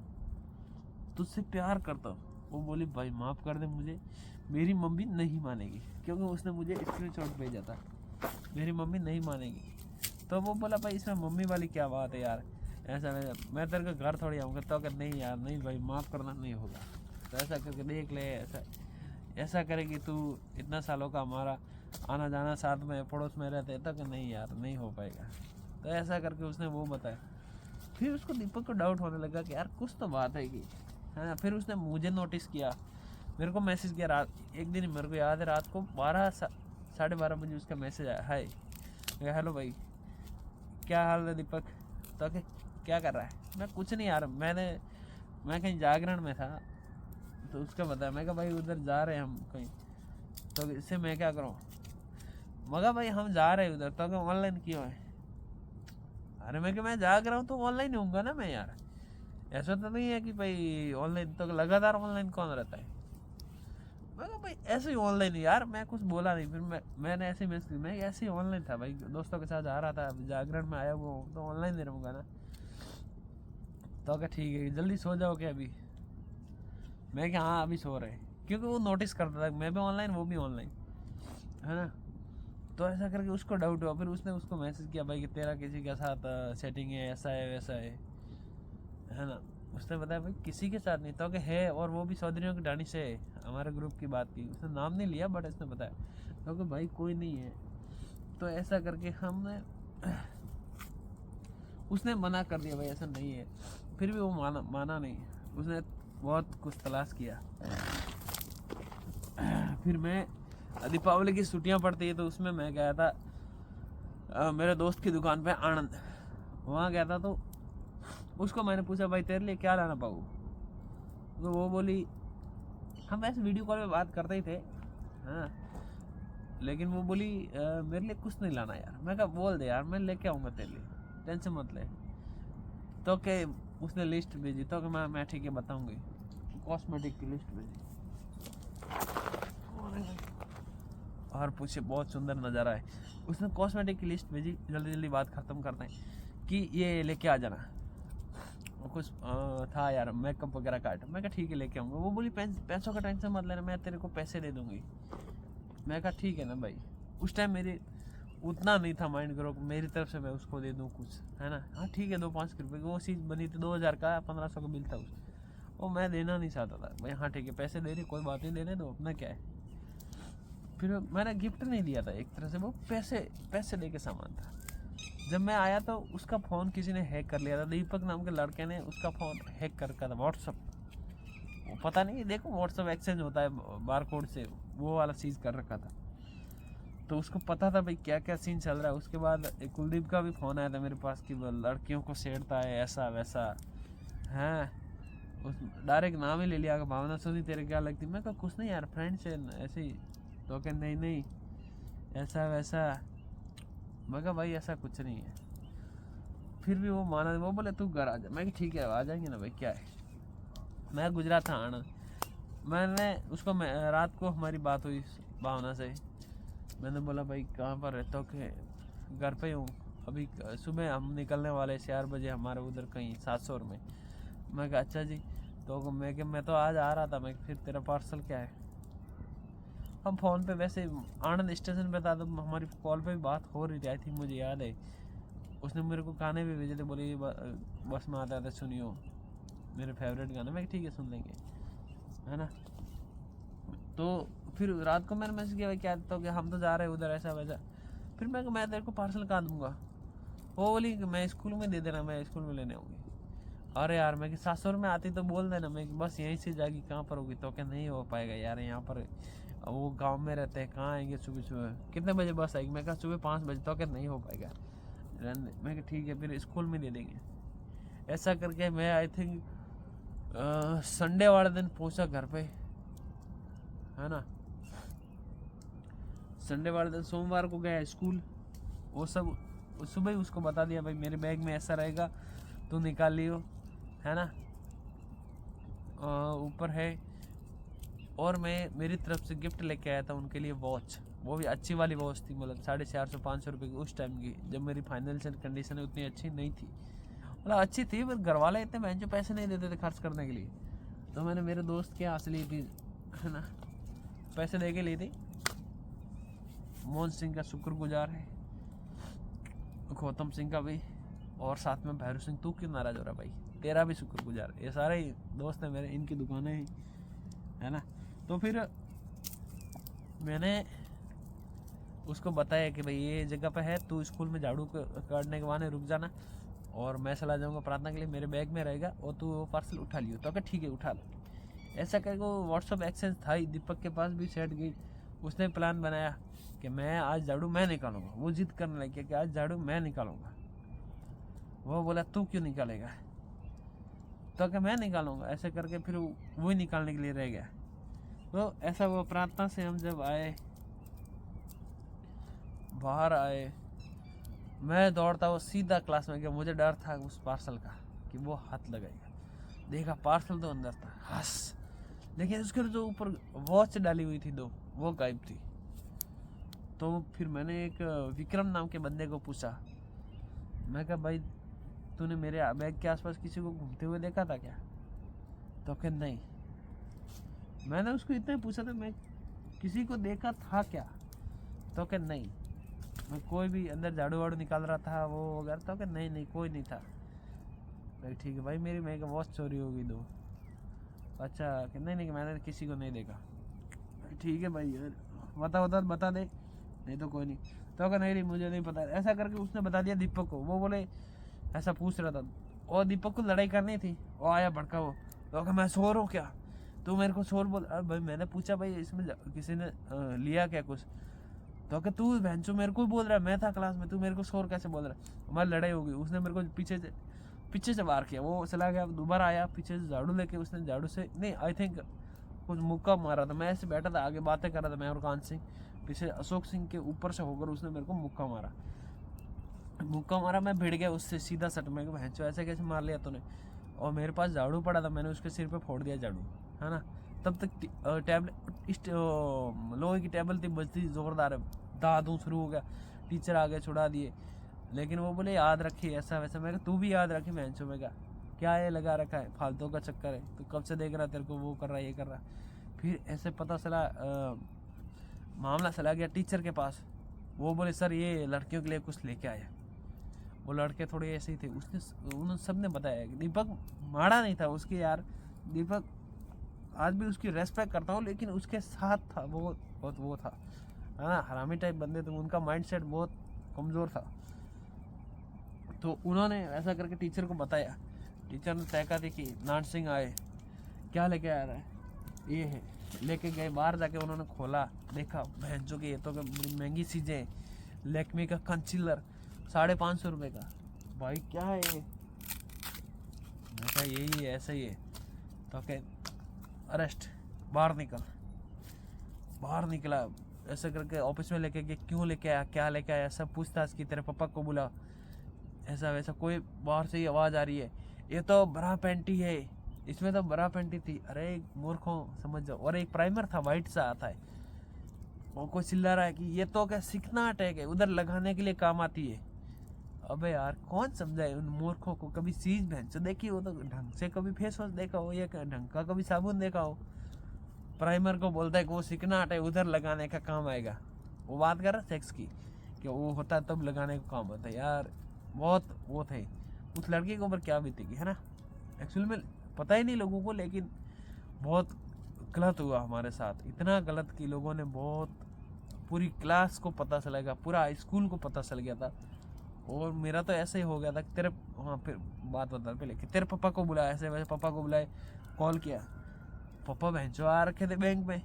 तुझसे प्यार करता हूँ। वो बोली भाई माफ़ कर दे मुझे, मेरी मम्मी नहीं मानेगी, क्योंकि उसने मुझे स्क्रीनशॉट भेजा था, मेरी मम्मी नहीं मानेगी। तो वो बोला भाई इसमें मम्मी वाली क्या बात है यार, ऐसा मैं तेरे को घर थोड़ी आऊँगा। तो अगर नहीं यार नहीं भाई माफ़ करना नहीं होगा, तो ऐसा करके देख ले, ऐसा करेगी तू, इतना सालों का हमारा आना जाना साथ में पड़ोस में रहते, तो नहीं यार नहीं हो पाएगा। तो ऐसा करके उसने वो बताया। फिर उसको दीपक को डाउट होने लगा कि यार कुछ तो बात है कि, है ना। फिर उसने मुझे नोटिस किया, मेरे को मैसेज किया रात, एक दिन मेरे को याद है रात को 12 साढ़े 12 बजे उसका मैसेज आया, हाय हेलो भाई क्या हाल है दीपक। तो क्या कर रहा है, मैं कुछ नहीं यार, मैं कहीं जागरण में था। तो उसका बताया, मैं कहा भाई उधर जा रहे हैं हम कहीं। तो इससे मैं क्या करूँ, मगर भाई हम जा रहे हैं उधर। तो ऑनलाइन क्यों है, अरे मैं जाग रहा हूँ तो ऑनलाइन होऊंगा ना मैं यार, ऐसा तो नहीं है कि भाई ऑनलाइन, तो लगातार ऑनलाइन कौन रहता है। मैं कहा भाई ऐसे ही ऑनलाइन यार, मैं कुछ बोला नहीं। फिर मैंने ऐसे ही मैसेज, मैं ऐसे ही ऑनलाइन था भाई, दोस्तों के साथ जा रहा था, जागरण में आया हुआ हूँ तो ऑनलाइन दे रहूँगा ना। तो क्या ठीक है जल्दी सो जाओ क्या अभी, मैं क्या हाँ अभी सो रहे, क्योंकि वो नोटिस करता था मैं भी ऑनलाइन वो भी ऑनलाइन, है ना। तो ऐसा करके उसको डाउट हुआ, फिर उसने उसको मैसेज किया भाई कि तेरा किसी के साथ सेटिंग है, ऐसा है वैसा है ना। उसने बताया भाई किसी के साथ नहीं, तो कि है, और वो भी चौधरीयों की डाणी से है, हमारे ग्रुप की बात की, उसने नाम नहीं लिया बट उसने बताया, तो कि भाई कोई नहीं है। तो ऐसा करके हमने उसने मना कर दिया भाई ऐसा नहीं है। फिर भी वो माना नहीं, उसने बहुत कुछ तलाश किया। फिर मैं दीपावली की छुट्टियां पड़ती है तो उसमें मैं गया था मेरे दोस्त की दुकान पे आनंद, वहाँ गया था। तो उसको मैंने पूछा भाई तेरे लिए क्या लाना पाऊँ। तो वो बोली, हम ऐसे वीडियो कॉल पे बात करते ही थे हाँ, लेकिन वो बोली मेरे लिए कुछ नहीं लाना यार। मैं कहा बोल दे यार मैं लेके आऊँगा तेरे लिए, टेंशन मत ले। तो क्या उसने लिस्ट भेजी, तो मैं ठीक है बताऊँगी, कॉस्मेटिक की लिस्ट भेजी, और पूछे बहुत सुंदर नज़ारा है। उसने कॉस्मेटिक की लिस्ट भेजी, जल्दी जल्दी बात ख़त्म करते हैं कि ये लेके आ जाना। कुछ था यार मेकअप वगैरह कार्ड, मैं कहा ठीक है लेके आऊँगा। वो बोली पैसों का टेंशन मत लेना, मैं तेरे को पैसे दे दूँगी। मैं कहा ठीक है ना भाई। उस टाइम मेरे उतना नहीं था माइंड करो मेरी तरफ से मैं उसको दे दूँ कुछ, है ना। हाँ ठीक है 2-5 रुपये की वो चीज़ बनी थी, 2000 का 1500 का बिल था उस, वो मैं देना नहीं चाहता था भाई। हाँ ठीक है पैसे दे रही कोई बात नहीं, देने दो अपना क्या है। फिर मैंने गिफ्ट नहीं दिया था, एक तरह से वो पैसे दे के सामान था। जब मैं आया तो उसका फ़ोन किसी ने हैक कर लिया था, दीपक नाम के लड़के ने उसका फ़ोन हैक कर रखा था, व्हाट्सअप, वो पता नहीं देखो व्हाट्सअप एक्सचेंज होता है बार कोड से, वो वाला चीज़ कर रखा था। तो उसको पता था भाई क्या क्या सीन चल रहा है। उसके बाद एक कुलदीप का भी फ़ोन आया था मेरे पास कि वो लड़कियों को छेड़ता है ऐसा वैसा, हैं। उस डायरेक्ट नाम ही ले लिया, भावना सोनी तेरे क्या लगती, मैं कहा कुछ नहीं यार फ्रेंड्स है ऐसे ही। तो कह नहीं ऐसा वैसा, मैं कहा भाई ऐसा कुछ नहीं है। फिर भी वो माना, वो बोले तू घर आ जा, मैं ठीक है आ जाएंगे ना भाई क्या है। मैं गुजरात था आना, मैंने उसको रात को हमारी बात हुई भावना से, मैंने बोला भाई कहाँ पर रहता हो, कि घर पे हूँ अभी, सुबह हम निकलने वाले 4 बजे हमारे उधर कहीं 700 में। मैं कहा अच्छा जी, तो मैं तो आज आ रहा था, मैं फिर तेरा पार्सल क्या है। हम फ़ोन पे वैसे आनंद स्टेशन पे था तो हमारी कॉल पे भी बात हो रही थी, आई थिंक मुझे याद है। उसने मेरे को गाने भी भेजे थे, बोले ये बस में आता था सुनियो मेरे फेवरेट गाने, मैं ठीक है सुन लेंगे, है ना। तो फिर रात को मैंने मैसेज किया भाई क्या, तो कि हम तो जा रहे हैं उधर ऐसा वैसा। फिर मैं तेरे को पार्सल कहाँ दूंगा, वो बोली कि मैं स्कूल में दे देना, मैं स्कूल में लेने आऊँगी। अरे यार मैं कि 700 में आती तो बोल देना, मैं बस यहीं से जाएगी कहाँ पर होगी, तो क्या नहीं हो पाएगा यार यहाँ पर, वो गांव में रहते हैं कहाँ आएंगे सुबह सुबह, कितने बजे बस आएगी, मैं कहा सुबह 5 बजे, तो क्या नहीं हो पाएगा। मैं कहा ठीक है फिर स्कूल में दे देंगे। ऐसा करके मैं आई थिंक संडे वाले दिन पहुंचा घर पे, है ना। संडे वाले दिन, सोमवार को गया स्कूल, वो सब सुबह ही उसको बता दिया भाई मेरे बैग में ऐसा रहेगा तू निकाल लियो, है ना। ऊपर है। और मैं मेरी तरफ से गिफ्ट लेके आया था उनके लिए वॉच, वो भी अच्छी वाली वॉच थी, मतलब 450-500 रुपये की उस टाइम की, जब मेरी फाइनेंशियल कंडीशन उतनी अच्छी नहीं थी, मतलब अच्छी थी पर घर वाले इतने महंगे पैसे नहीं देते थे खर्च करने के लिए। तो मैंने मेरे दोस्त के यहाँ से ली थी, है ना, पैसे दे के ली थी। मोहन सिंह का शुक्रगुजार है, गौतम सिंह का भी, और साथ में भैरू सिंह, तू क्यों नाराज हो रहा भाई, तेरा भी शुक्रगुजार। ये सारे ही दोस्त हैं मेरे, इनकी दुकानें हैं, है ना। तो फिर मैंने उसको बताया कि भाई ये जगह पे है, तू स्कूल में झाड़ू काटने के बहाने रुक जाना और मैं चला जाऊंगा प्रार्थना के लिए, मेरे बैग में रहेगा और तू वो पार्सल उठा लियो। तो क्या ठीक है उठा लो। ऐसा करके वो व्हाट्सअप एक्सचेंज था ही, दीपक के पास भी सेट गई। उसने प्लान बनाया कि मैं आज झाड़ू मैं निकालूंगा, वो जिद करने लग गया कि आज झाड़ू मैं निकालूंगा। वो बोला तू क्यों निकालेगा, तो क्या मैं निकालूंगा। ऐसे करके फिर वो ही निकालने के लिए रह गया। तो ऐसा वो प्रार्थना से हम जब आए, बाहर आए, मैं दौड़ता हुआ सीधा क्लास में गया। मुझे डर था उस पार्सल का कि वो हाथ लगाएगा, देखा पार्सल तो अंदर था, हंस, लेकिन उसके जो ऊपर वॉच डाली हुई थी 2, वो गायब थी। तो फिर मैंने एक विक्रम नाम के बंदे को पूछा, मैं कहा भाई तूने मेरे बैग के आसपास किसी को घूमते हुए देखा था क्या, तो क्या नहीं। मैंने उसको इतना पूछा था मैं किसी को देखा था क्या, तो क्या नहीं। मैं कोई भी अंदर झाड़ू वाड़ू निकाल रहा था वो वगैरह, तो क्या नहीं कोई नहीं था। भाई ठीक है भाई मेरी मैं वॉच चोरी हो गई 2। अच्छा कि नहीं मैंने किसी को नहीं देखा। ठीक है भाई यार बता दे, नहीं तो कोई नहीं। तो क्या नहीं मुझे नहीं पता। ऐसा करके उसने बता दिया दीपक को। वो बोले ऐसा पूछ रहा था और दीपक को लड़ाई करनी थी, वो आया भड़का। वो तो क्या मैं शोर हूँ क्या, तू मेरे को शोर बोल। अरे भाई मैंने पूछा भाई इसमें किसी ने लिया क्या कुछ, तो क्या तू भैंसो मेरे को बोल रहा है, मैं था क्लास में, तू मेरे को शोर कैसे बोल रहा है। हमारी लड़ाई हो गई। उसने मेरे को पीछे से वार किया, वो चला गया, दोबारा आया पीछे से झाड़ू लेके, उसने झाड़ू से नहीं आई थिंक कुछ मुक्का मारा था। मैं ऐसे बैठा था आगे बातें कर रहा था मैं और कान सिंह, पीछे अशोक सिंह के ऊपर से होकर उसने मेरे को मुक्का मारा। मैं भिड़ गया उससे सीधा सट में, भैंसो ऐसे कैसे मार लिया तूने। और मेरे पास झाड़ू पड़ा था, मैंने उसके सिर पे फोड़ दिया झाड़ू, है ना। तब तक लोहे की टेबल थी बजती जोरदार, दादू शुरू हो गया। टीचर आ गए छुड़ा दिए, लेकिन वो बोले याद रखिए ऐसा वैसा। मैं तू भी याद रखी भैंसो। में क्या ये लगा रखा है, फालतू का चक्कर है, तो कब से देख रहा तेरे को वो कर रहा है ये कर रहा है। फिर ऐसे पता चला मामला चला गया टीचर के पास। वो बोले सर ये लड़कियों के लिए कुछ लेके आया। वो लड़के थोड़े ऐसे ही थे, उन्होंने सब ने बताया कि दीपक माड़ा नहीं था उसकी यार, दीपक आज भी उसकी रेस्पेक्ट करता हूँ, लेकिन उसके साथ था वो बहुत वो था, है ना, हरामी टाइप बंदे थे, उनका माइंडसेट बहुत कमज़ोर था। तो उन्होंने ऐसा करके टीचर को बताया, टीचर ने तय कर दी कि नान सिंह आए, क्या लेके आ रहा है, ये है। लेके गए, बाहर जाके उन्होंने खोला, देखा बहन जो कि ये तो बड़ी महंगी चीज़ें, लैक्मे का कंसीलर 550 रुपये का। भाई क्या है ये, मैं कहा यही है, ऐसा ही है। तो कह अरेस्ट, बाहर निकल। बाहर निकला, ऐसे करके ऑफिस में लेके गए, क्यों लेके आया, क्या लेके आया, सब पूछताछ की, तेरे पापा को बुला, ऐसा वैसा। कोई बाहर से ही आवाज़ आ रही है, ये तो बड़ा पैंटी है, इसमें तो बड़ा पैंटी थी। अरे मूर्खों समझ जाओ। और एक प्राइमर था वाइट सा आता है, वो कोई चिल्ला रहा है कि ये तो क्या सीखना अटैक है, उधर लगाने के लिए काम आती है। अबे यार कौन समझाए उन मूर्खों को, कभी चीज भैंस देखी हो तो ढंग से, कभी फेस वॉश देखा हो या ढंग का कभी साबुन देखा हो। प्राइमर को बोलता है कि वो सीखना है, उधर लगाने का काम आएगा। वो बात कर रहा सेक्स की, कि वो होता है तब लगाने का काम होता है। यार बहुत वो थे, उस लड़की के ऊपर क्या बीतेगी, है ना। एक्चुअल में पता ही नहीं लोगों को, लेकिन बहुत गलत हुआ हमारे साथ, इतना गलत कि लोगों ने बहुत, पूरी क्लास को पता चलेगा, पूरा स्कूल को पता चल गया था। और मेरा तो ऐसे ही हो गया था कि तेरे, हाँ फिर बात बता पहले कि तेरे पापा को बुलाया, ऐसे वैसे पापा को बुलाए, कॉल किया, पापा भैंसो आ रखे थे बैंक में,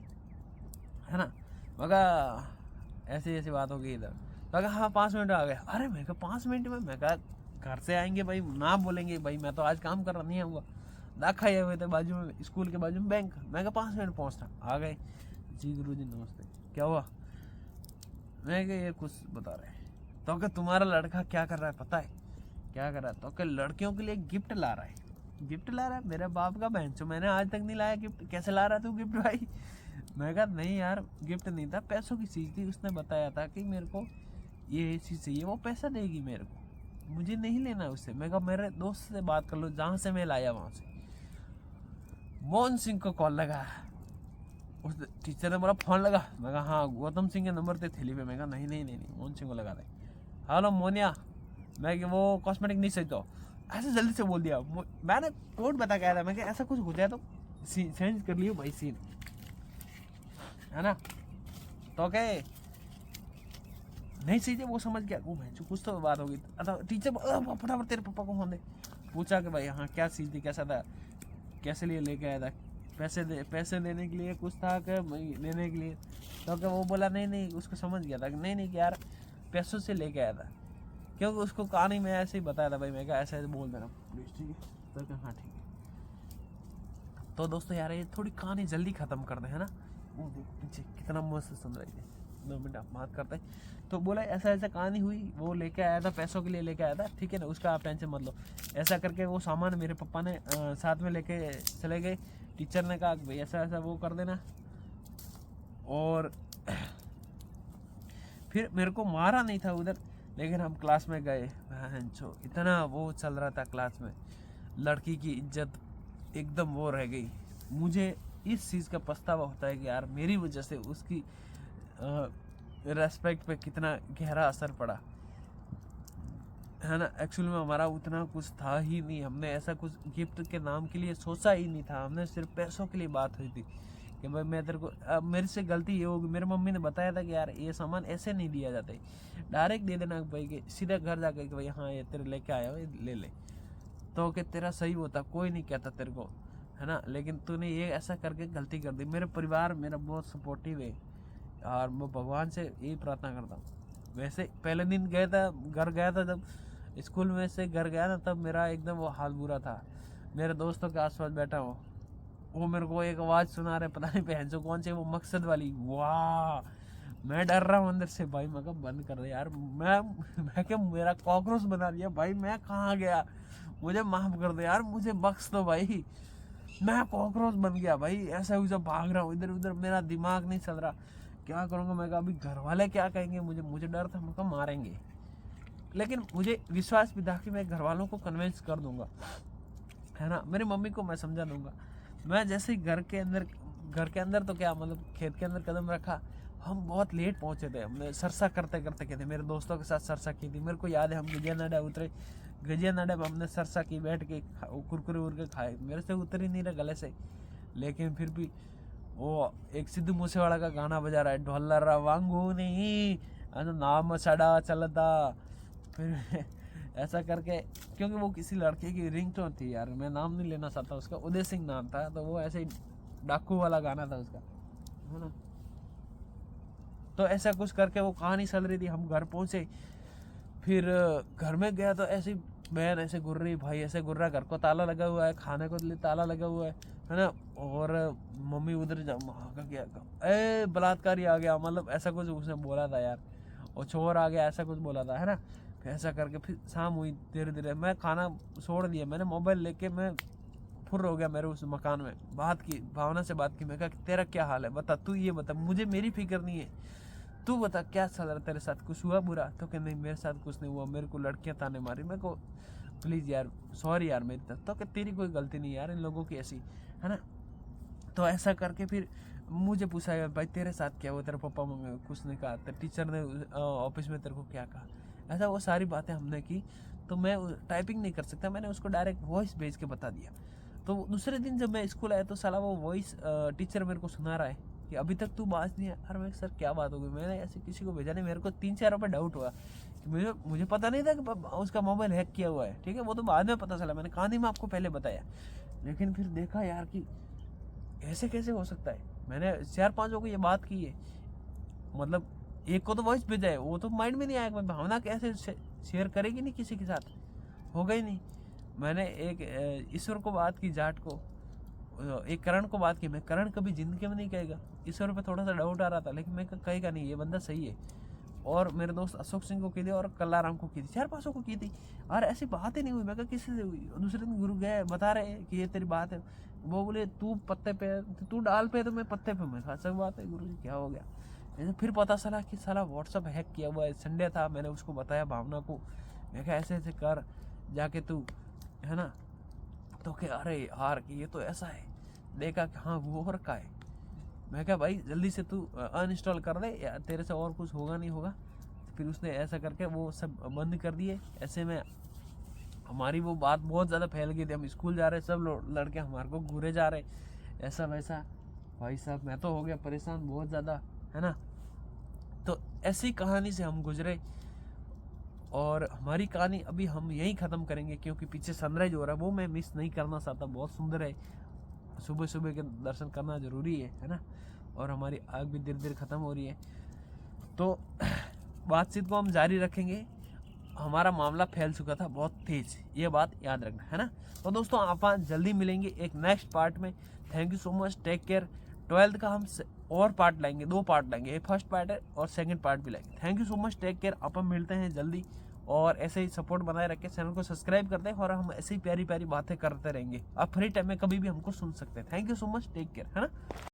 है ना। मगर ऐसी ऐसी बात हो गई इधर। मगर हाँ 5 मिनट आ गया। अरे मैं कहा 5 मिनट में, मैं कहा घर से आएंगे भाई, ना बोलेंगे भाई मैं तो आज काम कर रहा नहीं आऊँगा, दाखा आए हुए थे बाजू में, स्कूल के बाजू में बैंक। मैं कहा 5 मिनट पहुँचता, आ गए। जी गुरु जी नमस्ते, क्या हुआ। मैं कहा ये कुछ बता रहे, तो क्या तुम्हारा लड़का क्या कर रहा है पता है, क्या कर रहा है, तो क्या लड़कियों के लिए गिफ्ट ला रहा है। गिफ्ट ला रहा है, मेरे बाप का बहन चो, मैंने आज तक नहीं लाया गिफ्ट, कैसे ला रहा तू गिफ्ट भाई। मैं कहा नहीं यार गिफ्ट नहीं था, पैसों की चीज़ थी, उसने बताया था कि मेरे को ये चीज़ चाहिए, वो पैसा देगी मेरे को, मुझे नहीं लेना उससे। मैं कहा मेरे दोस्त से बात कर लो जहाँ से मैं लाया वहाँ से। मोहन सिंह को कॉल लगा, उस टीचर ने बोला फ़ोन लगा। मैं कहा हाँ, गौतम सिंह के नंबर थे थैली पे। मैं कहा नहीं नहीं नहीं नहीं, मोहन सिंह को लगा दे। हेलो मोनिया, मैं कि वो कॉस्मेटिक नहीं सही, तो ऐसे जल्दी से बोल दिया। मैंने कोड बता के आया था, मैं ऐसा कुछ हो जाए तो चेंज कर लियो भाई सीन, है ना। तो कहे नहीं सही थे, वो समझ गया, वो भाई कुछ तो बात होगी। अच्छा टीचर फटाफट तेरे पापा को फोन दे, पूछा कि भाई हाँ क्या चीज़ थी, कैसा था, कैसे लिए लेके आया था, पैसे देने के लिए कुछ था कि लेने के लिए। तो क्या वो बोला नहीं नहीं, उसको समझ गया था कि नहीं नहीं कि यार पैसों से लेके आया था, क्योंकि उसको कहानी में ऐसे ही बताया था भाई। मैं क्या ऐसे बोल देना प्लीज, ठीक है। तो क्या हाँ ठीक है। तो दोस्तों यार ये थोड़ी कहानी जल्दी ख़त्म कर दे, है ना। वो पीछे कितना मस्त सुन रही है, 2 मिनट आप बात करते हैं। तो बोला ऐसा ऐसा कहानी हुई, वो लेके आया था, पैसों के लिए लेके आया था, ठीक है ना, उसका आप टेंशन मत लो। ऐसा करके वो सामान मेरे पापा ने साथ में लेके चले गए। टीचर ने कहा भाई ऐसा ऐसा वो कर देना, और फिर मेरे को मारा नहीं था उधर, लेकिन हम क्लास में गए, इतना वो चल रहा था क्लास में, लड़की की इज्जत एकदम वो रह गई। मुझे इस चीज़ का पछतावा होता है कि यार मेरी वजह से उसकी रेस्पेक्ट पे कितना गहरा असर पड़ा, है ना। एक्चुअल में हमारा उतना कुछ था ही नहीं, हमने ऐसा कुछ गिफ्ट के नाम के लिए सोचा ही नहीं था, हमने सिर्फ पैसों के लिए बात हुई थी कि भाई मैं तेरे को, अब मेरे से गलती ये होगी, मेरे मम्मी ने बताया था कि यार ये सामान ऐसे नहीं दिया जाता है, डायरेक्ट दे देना भाई, कि सीधा घर जाकर कि भाई हाँ ये तेरे लेके आया हो, ले ले। तो कि तेरा सही होता, कोई नहीं कहता तेरे को, है ना, लेकिन तूने ये ऐसा करके गलती कर दी। मेरे परिवार मेरा बहुत सपोर्टिव है, और मैं भगवान से यही प्रार्थना करता हूँ। वैसे पहले दिन गया था, घर गया था, जब स्कूल में से घर गया ना, तब मेरा एकदम वो हाल बुरा था। मेरे दोस्तों के आसपास बैठा हूँ, वो मेरे को एक आवाज़ सुना रहे, पता नहीं बहन से कौन सी, वो मकसद वाली, वाह मैं डर रहा हूँ अंदर से भाई। मैं कहा बंद कर दे यार, मैं क्या मेरा कॉकरोच बना दिया भाई, मैं कहाँ गया, मुझे माफ़ कर दे यार, मुझे बख्श दो भाई, मैं कॉकरोच बन गया भाई। ऐसा वैसा भाग रहा हूँ इधर उधर, मेरा दिमाग नहीं चल रहा, क्या करूँगा। मैं कहा अभी घर वाले क्या कहेंगे, मुझे डर था, मैं कहा मारेंगे, लेकिन मुझे विश्वास भी था कि मैं घर वालों को कन्विंस कर दूंगा, है ना, मेरी मम्मी को मैं समझा दूंगा। मैं जैसे ही घर के अंदर तो क्या मतलब खेत के अंदर कदम रखा, हम बहुत लेट पहुंचे थे, हमने सरसा करते करते गए थे, मेरे दोस्तों के साथ सरसा की थी। मेरे को याद है हम गजिया नाडा उतरे, गजिया नाडा पर हमने सरसा की, बैठ के कुरकुरे उरके खाए, मेरे से उतर ही नहीं रहा गले से। लेकिन फिर भी वो एक सिद्धू मूसेवाला का गाना बजा रहा है, ढोलर वांगू नहीं नाम सड़ा चलता। फिर ऐसा करके, क्योंकि वो किसी लड़के की रिंगटोन थी यार, मैं नाम नहीं लेना चाहता उसका, उदय सिंह नाम था, तो वो ऐसे ही डाकू वाला गाना था उसका, है ना। तो ऐसा कुछ करके वो कहानी चल रही थी, हम घर पहुंचे। फिर घर में गया तो ऐसी बहन ऐसे गुर्र रही, भाई ऐसे गुर्र रहा, घर को ताला लगा हुआ है, खाने को ताला लगा हुआ है ना। और मम्मी उधर गया, ए बलात्कारी आ गया, मतलब ऐसा कुछ उसने बोला था यार, और चोर आ गया, ऐसा कुछ बोला था, है ना। फिर ऐसा करके फिर शाम हुई, धीरे धीरे मैं खाना छोड़ दिया, मैंने मोबाइल लेके मैं फुर्र हो गया मेरे उस मकान में। बात की, भावना से बात की, मैं कहा तेरा क्या हाल है, बता तू, ये बता, मुझे मेरी फिक्र नहीं है, तू बता क्या चल रहा तेरे साथ, कुछ हुआ बुरा? तो कि नहीं मेरे साथ कुछ नहीं हुआ, मेरे को लड़कियां ताने मारी। मेरे को प्लीज़ यार सॉरी यार मेरी तरफ, तो कि तेरी कोई गलती नहीं यार, इन लोगों की ऐसी, है ना। तो ऐसा करके फिर मुझे पूछा यार भाई तेरे साथ क्या हुआ, तेरे पापा मम्मी कुछ नहीं कहा, तेरे टीचर ने ऑफिस में तेरे को क्या कहा, ऐसा वो सारी बातें हमने की। तो मैं टाइपिंग नहीं कर सकता, मैंने उसको डायरेक्ट वॉइस भेज के बता दिया। तो दूसरे दिन जब मैं स्कूल आया तो साला वो वॉइस टीचर मेरे को सुना रहा है कि अभी तक तू बात नहीं है। अरे मैं सर क्या बात हो गई, मैंने ऐसे किसी को भेजा नहीं, मेरे को 3-4 रुपये डाउट हुआ कि मुझे पता नहीं था कि उसका मोबाइल हैक किया हुआ है, ठीक है, वो तो बाद में पता चला, मैंने कहानी में आपको पहले बताया। लेकिन फिर देखा यार कि ऐसे कैसे हो सकता है, मैंने 4-5 को ये बात की है, मतलब एक को तो वॉइस भेजा है, वो तो माइंड में नहीं आया, मैं भावना कैसे शेयर करेगी नहीं किसी के साथ, होगा ही नहीं। मैंने एक ईश्वर को बात की, जाट को, एक करण को बात की, मैं करण कभी जिंदगी में नहीं कहेगा, ईश्वर पे थोड़ा सा डाउट आ रहा था, लेकिन मैं कहेगा नहीं ये बंदा सही है। और मेरे दोस्त अशोक सिंह को की थी और कल्लाराम को की थी, 4-5 को की थी, और ऐसी बात ही नहीं हुई। मैं कहा किसी से हुई? दूसरे दिन गुरु गए, बता रहे कि ये तेरी बात है, वो बोले तू पत्ते पे, तू डाल पे तो मैं पत्ते पे। मैं कहा सब बात है गुरु जी, क्या हो गया? ऐसे फिर पता चला कि साला व्हाट्सअप हैक किया हुआ है। संडे था, मैंने उसको बताया भावना को, मैं कहा ऐसे ऐसे कर जाके तू, है ना। तो क्या, अरे यार कि ये तो ऐसा है, देखा कि हाँ वो रखा है। मैं क्या भाई जल्दी से तू अनइंस्टॉल कर दे या तेरे से और कुछ होगा नहीं होगा। फिर उसने ऐसा करके वो सब बंद कर दिए। ऐसे में हमारी वो बात बहुत ज़्यादा फैल गई थी, हम स्कूल जा रहे, सब लड़के हमारे को घूरे जा रहे, ऐसा वैसा। भाई साहब मैं तो हो गया परेशान बहुत ज़्यादा, है ना। तो ऐसी कहानी से हम गुजरे, और हमारी कहानी अभी हम यहीं ख़त्म करेंगे, क्योंकि पीछे सनराइज हो रहा है, वो मैं मिस नहीं करना चाहता, बहुत सुंदर है, सुबह सुबह के दर्शन करना ज़रूरी है ना। और हमारी आग भी धीरे धीरे ख़त्म हो रही है, तो बातचीत को हम जारी रखेंगे। हमारा मामला फैल चुका था बहुत तेज, ये बात याद रखना, है ना। तो दोस्तों आप जल्दी मिलेंगे एक नेक्स्ट पार्ट में। Thank you so much, take care. 12th का हम और पार्ट लाएंगे, 2 पार्ट लाएंगे, एक फर्स्ट पार्ट है और सेकंड पार्ट भी लाएंगे। Thank you so much, take care. अपन मिलते हैं जल्दी, और ऐसे ही सपोर्ट बनाए रखें, चैनल को सब्सक्राइब करते हैं, और हम ऐसे ही प्यारी प्यारी बातें करते रहेंगे। आप फ्री टाइम में कभी भी हमको सुन सकते हैं। Thank you so much, take care, है ना।